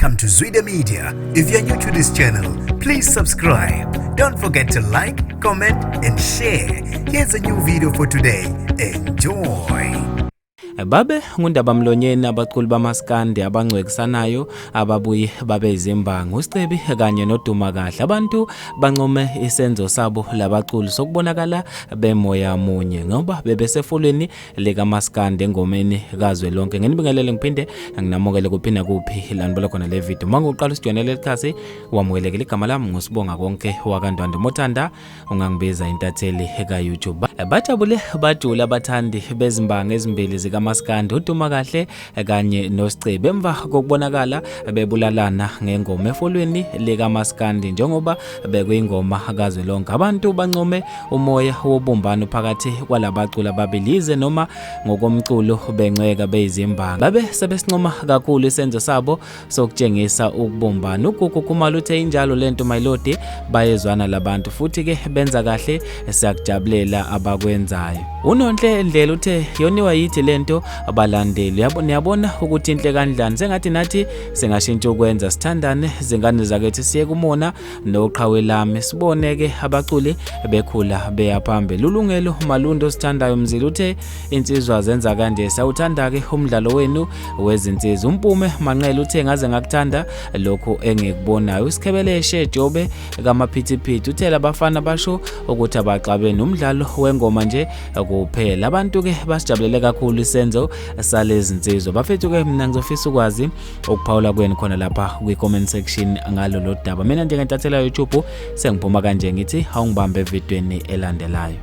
Welcome to Zwida Media. If you're new to this channel, please subscribe. Don't forget to like, comment, and share. Here's a new video for today. Enjoy. Babe ngundaba mlonyeni abaculi bamaskandi abangcwekisanayo ababuye babe izimbangi uSicebi kanye noDUMAKAHLE abantu bancome isenzo sabo labaculi sokubonakala bemoya munye ngoba bebesefulweni likaMaskandi engomeni kazwe lonke. Ngenibingelele ngiphinde nginamukele kuphina kuphi lanibona khona le video. Mangoqala usijonele lekhasi wamukelekile igama lami ngusibonga konke wakandwande Mothanda ungangibiza intatheli eka-YouTube. Bajabule bajula abathandi bezimbangi ezimbili zikaMaskandi uDUMAKAHLE kanye noSicebi emva kokubonakala bebulalana ngengoma efolweni likaMaskandi njengoba bekuyingoma kazwe lonke. Abantu bancome umoya wobumbano phakathi kwalabaculi ababilize noma ngokomculo benceka beyizimbangi. Babe sebesincoma kakhulu isenzo sabo sokutshengisa ukubumbana. Ukukhumala uthe injalo lento mayilodi bayezwana labantu futhi ke benza kahle siyakujabulela abakwenzayo. UNonhle Ndlela uthe yoniwa yithi lento abalandeli niyabona ukuthi inhle kanjani sengathi nathi singashintsha ukwenza sithandane zingane zakethu siye kumona noqhawe lami siboneke abaculi bekhula beyaphambili. Ulungelo Malundo sithandayo Mzila uthe insizwa zenza kanje sawuthanda ke umdlalo wenu wezinsizwa. Umpume Manqele uthe ngaze ngakuthanda lokho engikubonayo. Usikhebeleshe Jobe kamaphithiphithi uthe labafana basho ukuthi abaxabene umdlalo wengoma nje kuphela. Abantu ke basijabulele kakhulu isenzo salezi nsizwa. Bafethu ke mina ngizofisa ukwazi ukuphawula kwenu khona lapha kwi-comment section ngalo lodaba. Mina njengentathela YouTube sengiphuma kanje ngithi awungibambe evidweni elandelayo.